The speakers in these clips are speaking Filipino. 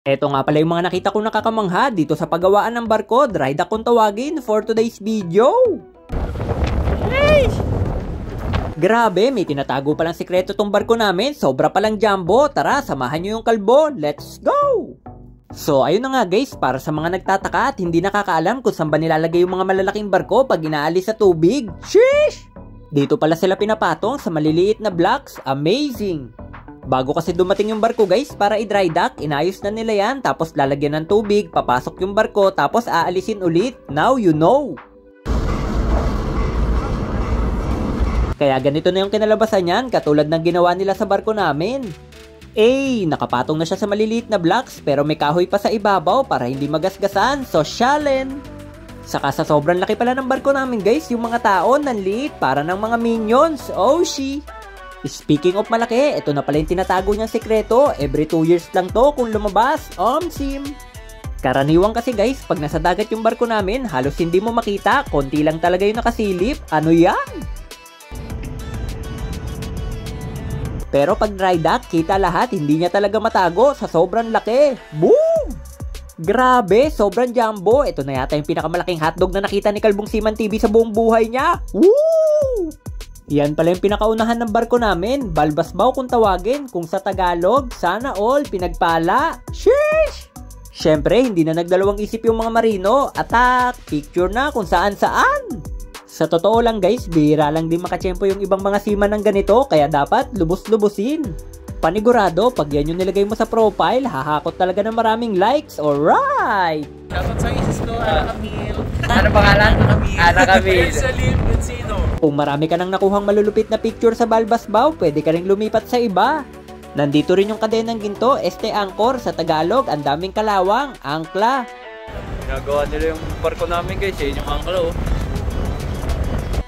Eto nga pala yung mga nakita kong nakakamangha dito sa paggawaan ng barko, dry dock kung tawagin for today's video. Hey! Grabe, may tinatago palang sikreto tong barko namin, sobra palang jumbo. Tara, samahan nyo yung kalbo, let's go! So ayun na nga guys, para sa mga nagtataka at hindi nakakaalam kung saan ba nilalagay yung mga malalaking barko pag inaalis sa tubig. Sheesh! Dito pala sila pinapatong sa maliliit na blocks, amazing! Bago kasi dumating yung barko guys para i-dry dock, inayos na nila yan, tapos lalagyan ng tubig, papasok yung barko, tapos aalisin ulit. Now you know! Kaya ganito na yung kinalabasan yan, katulad ng ginawa nila sa barko namin. Nakapatong na siya sa maliliit na blocks, pero may kahoy pa sa ibabaw para hindi magasgasan, so shalin! Saka sa sobrang laki pala ng barko namin guys, yung mga tao nanliit para ng mga minions, oh she! Speaking of malaki, ito na pala yung tinatago niyang sekreto. Every 2 years lang to kung lumabas. Sim. Karaniwang kasi guys, pag nasa dagat yung barko namin, halos hindi mo makita. Konti lang talaga yung nakasilip. Ano yan? Pero pag dry dock, kita lahat. Hindi niya talaga matago sa sobrang laki. Boom! Grabe, sobrang jumbo. Ito na yata yung pinakamalaking hotdog na nakita ni Kalbong Seaman TV sa buong buhay niya. Woo! Yan pala yung pinakaunahan ng barko namin, Balbasbaw kung tawagin, kung sa Tagalog, sana all pinagpala. Sheesh! Syempre, hindi na nagdalawang isip yung mga marino, attack, picture na kung saan saan. Sa totoo lang guys, bihira lang din makachempo yung ibang mga seaman ng ganito, kaya dapat lubos-lubusin. Panigurado, pag yan yung nilagay mo sa profile, hahakot talaga ng maraming likes, alright! Shoutout sa isis ko, Ana Camille. Ano pangalan? Ana Camille. Salim Benzino. Kung marami ka nang nakuhang malulupit na picture sa Balbasbaw, pwede ka rin lumipat sa iba. Nandito rin yung kadenang ginto, Anchor, sa Tagalog, ang daming kalawang, angkla. Nagawa nila yung barko namin guys, yun yung angkla oh.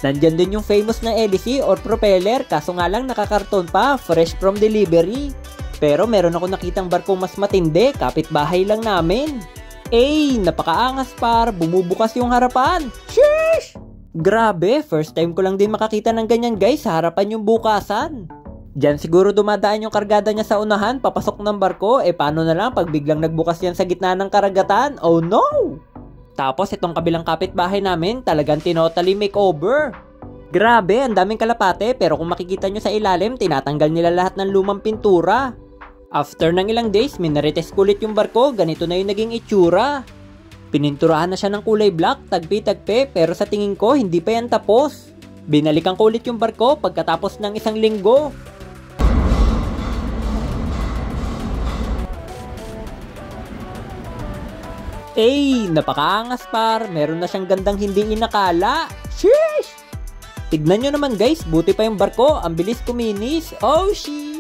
Nandyan din yung famous na hélice or propeller, kaso nga lang nakakarton pa, fresh from delivery. Pero meron ako nakitang barko mas matindi, kapitbahay lang namin. Napakaangas par, bumubukas yung harapan. Sheesh! Grabe, first time ko lang din makakita ng ganyan guys, sa harapan yung bukasan. Diyan siguro dumadaan yung kargada niya sa unahan, papasok ng barko, paano na lang pag biglang nagbukas yan sa gitna ng karagatan? Oh no! Tapos itong kabilang kapitbahay namin, talagang tinotally makeover. Grabe, ang daming kalapate, pero kung makikita nyo sa ilalim, tinatanggal nila lahat ng lumang pintura. After ng ilang days, minarites kulit yung barko, ganito na yung naging itsura. Pininturahan na siya ng kulay black, tagpi-tagpi, pero sa tingin ko, hindi pa yan tapos. Binalikan ko ulit yung barko pagkatapos ng 1 linggo. Napakaangas par, meron na siyang gandang hindi inakala. Sheesh! Tignan nyo naman guys, buti pa yung barko, ang bilis kuminis. Oh shit!